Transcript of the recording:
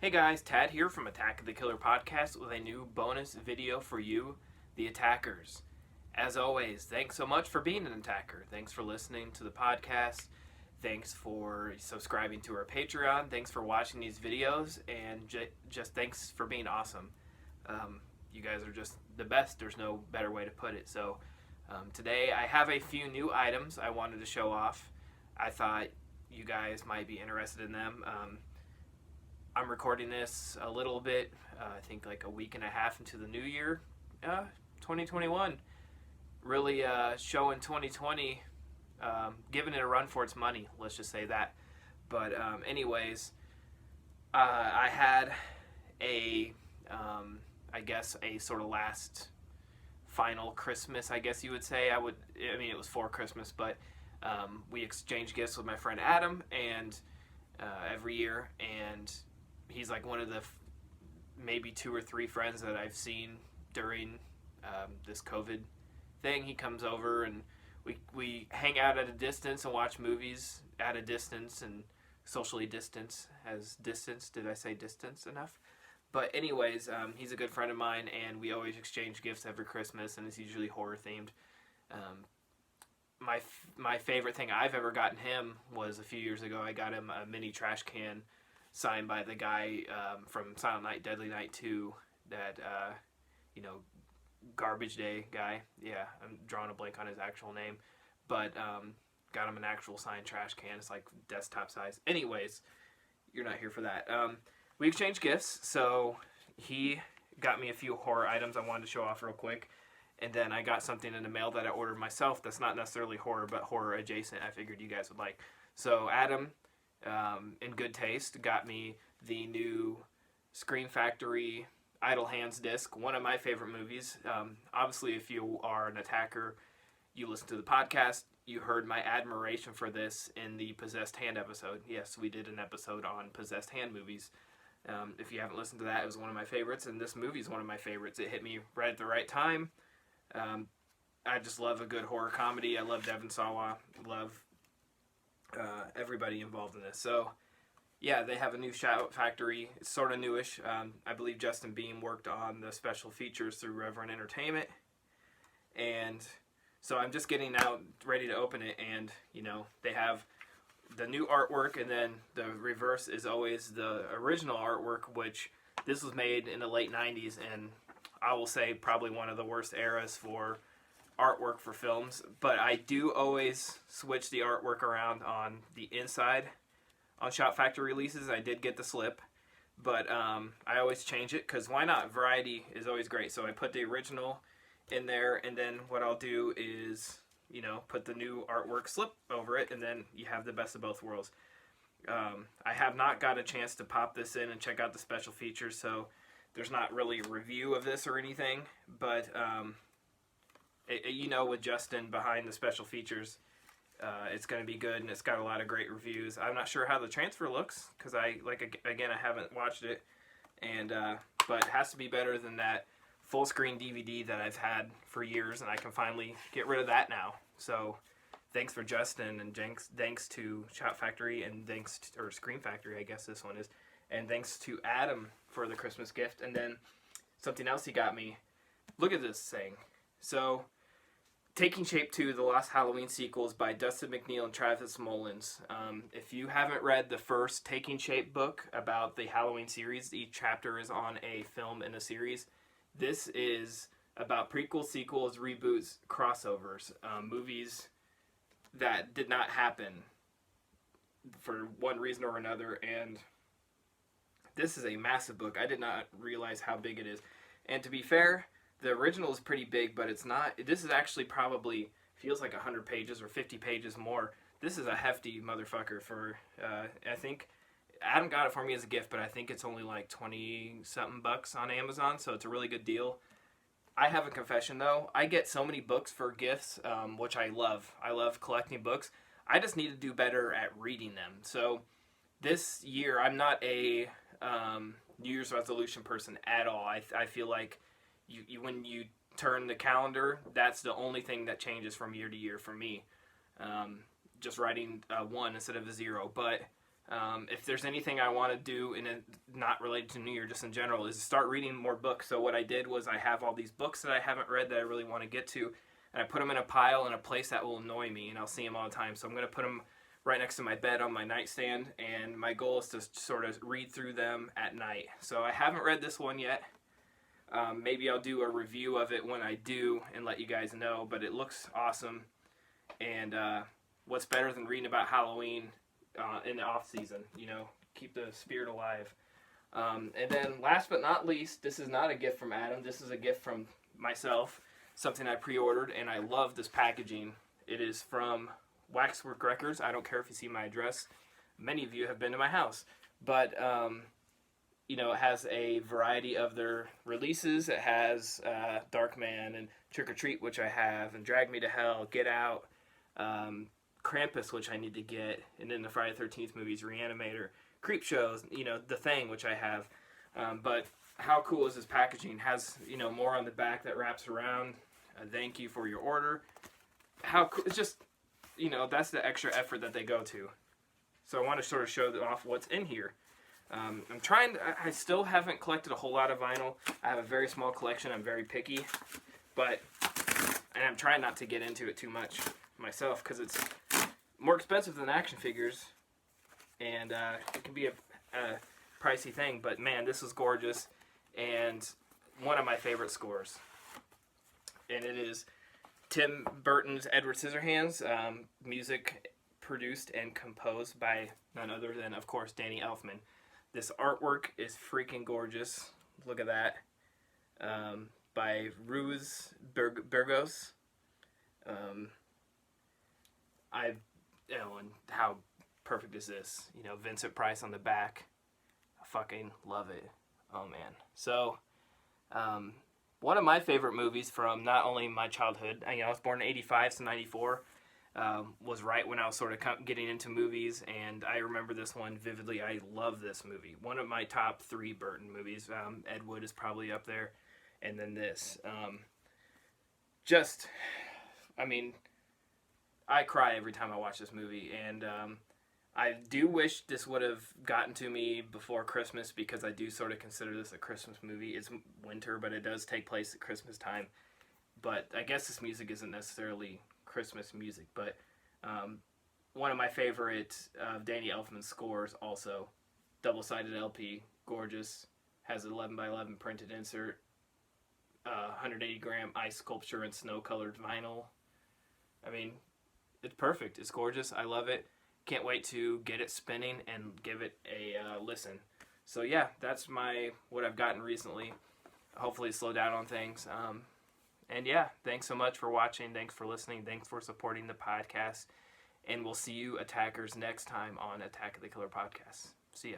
Hey guys, Tad here from Attack of the Killer Podcast with a new bonus video for you, the attackers. As always, thanks so much for being an attacker. Thanks for listening to the podcast. Thanks for subscribing to our Patreon. Thanks for watching these videos. And just thanks for being awesome. You guys are just the best. There's no better way to put it. So today I have a few new items I wanted to show off. I thought you guys might be interested in them. I'm recording this a little bit, I think like a week and a half into the new year, 2021. Really showing 2020, giving it a run for its money, let's just say that. But anyways, I had I guess a sort of last final Christmas, I guess you would say. I mean, it was for Christmas, but we exchanged gifts with my friend Adam, and every year, and he's like one of the maybe 2 or 3 friends that I've seen during this COVID thing. He comes over and we hang out at a distance and watch movies at a distance and socially distance. Did I say distance enough? But anyways, he's a good friend of mine, and we always exchange gifts every Christmas, and it's usually horror themed. My favorite thing I've ever gotten him was a few years ago. I got him a mini trash can signed by the guy from Silent Night, Deadly Night 2, that, Garbage Day guy. Yeah, I'm drawing a blank on his actual name. But got him an actual signed trash can. It's like desktop size. Anyways, you're not here for that. We exchanged gifts, so he got me a few horror items I wanted to show off real quick. And then I got something in the mail that I ordered myself that's not necessarily horror, but horror adjacent. I figured you guys would like. So Adam, in good taste, got me the new Scream Factory Idle Hands disc, one of my favorite movies. Obviously, if you are an attacker, you listen to the podcast, you heard my admiration for this in the Possessed Hand episode. Yes, we did an episode on Possessed Hand movies. If you haven't listened to that, it was one of my favorites, and this movie is one of my favorites. It hit me right at the right time. I just love a good horror comedy. I love Devon Sawa. Love everybody involved in this. So yeah, they have a new Shout Factory. It's sort of newish. I believe Justin Beam worked on the special features through Reverend Entertainment, and so I'm just getting out ready to open it. And they have the new artwork, and then the reverse is always the original artwork, which this was made in the late 90s, and I will say probably one of the worst eras for artwork for films. But I do always switch the artwork around on the inside on Shout Factory releases. I did get the slip, but I always change it, because why not? Variety is always great. So I put the original in there, and then what I'll do is put the new artwork slip over it, and then you have the best of both worlds. I have not got a chance to pop this in and check out the special features, so there's not really a review of this or anything, but with Justin behind the special features, it's going to be good, and it's got a lot of great reviews. I'm not sure how the transfer looks, because I haven't watched it, and but it has to be better than that full screen DVD that I've had for years, and I can finally get rid of that now. So thanks for Justin, and thanks to Shout Factory, and or Scream Factory, I guess this one is, and thanks to Adam for the Christmas gift. And then something else he got me. Look at this thing. So, Taking Shape 2, The Lost Halloween Sequels by Dustin McNeil and Travis Mullins. If you haven't read the first Taking Shape book about the Halloween series, each chapter is on a film in a series. This is about prequels, sequels, reboots, crossovers, movies that did not happen for one reason or another, and this is a massive book. I did not realize how big it is. And to be fair, the original is pretty big, but it's not. This is actually probably feels like 100 pages or 50 pages more. This is a hefty motherfucker for, I think, Adam got it for me as a gift, but I think it's only like 20-something bucks on Amazon, so it's a really good deal. I have a confession, though. I get so many books for gifts, which I love. I love collecting books. I just need to do better at reading them. So this year, I'm not a New Year's resolution person at all. I feel like you when you turn the calendar, that's the only thing that changes from year to year for me. Just writing a 1 instead of a 0. But If there's anything I want to do not related to New Year, just in general, is start reading more books. So what I did was I have all these books that I haven't read that I really want to get to, and I put them in a pile in a place that will annoy me, and I'll see them all the time. So I'm going to put them right next to my bed on my nightstand, and my goal is to sort of read through them at night. So I haven't read this one yet. Maybe I'll do a review of it when I do and let you guys know, but it looks awesome. And what's better than reading about Halloween in the off season? You know, keep the spirit alive. And then last but not least, this is not a gift from Adam. This is a gift from myself, something I pre-ordered, and I love this packaging. It is from Waxwork Records. I don't care if you see my address. Many of you have been to my house. But, you know, it has a variety of their releases. It has Darkman and Trick or Treat, which I have, and Drag Me to Hell, Get Out, Krampus, which I need to get, and then the Friday the 13th movies, Reanimator, Creep Shows, you know, The Thing, which I have. But how cool is this packaging? Has, you know, more on the back that wraps around. Thank you for your order. How cool. It's just, you know, that's the extra effort that they go to. So I want to sort of show off what's in here. I still haven't collected a whole lot of vinyl. I have a very small collection. I'm very picky. And I'm trying not to get into it too much myself because it's more expensive than action figures. And it can be a pricey thing. But man, this is gorgeous. And one of my favorite scores. And it is Tim Burton's Edward Scissorhands. Music produced and composed by none other than, of course, Danny Elfman. This artwork is freaking gorgeous. Look at that. By Ruz Burgos. And how perfect is this? You know, Vincent Price on the back. I fucking love it. Oh, man. So, one of my favorite movies from not only my childhood, I was born in 85, so 94, was right when I was sort of getting into movies, and I remember this one vividly. I love this movie. One of my top 3 Burton movies. Ed Wood is probably up there, and then this. I cry every time I watch this movie, and I do wish this would have gotten to me before Christmas because I do sort of consider this a Christmas movie. It's winter, but it does take place at Christmas time. But I guess this music isn't necessarily Christmas music, but one of my favorite Danny Elfman scores also. Double-sided LP, gorgeous, has 11 by 11 printed insert, 180 gram ice sculpture and snow-colored vinyl. I mean, it's perfect. It's gorgeous. I love it. Can't wait to get it spinning and give it a listen. So yeah, that's what I've gotten recently. Hopefully slow down on things. And yeah, thanks so much for watching. Thanks for listening. Thanks for supporting the podcast. And we'll see you attackers next time on Attack of the Killer Podcast. See ya.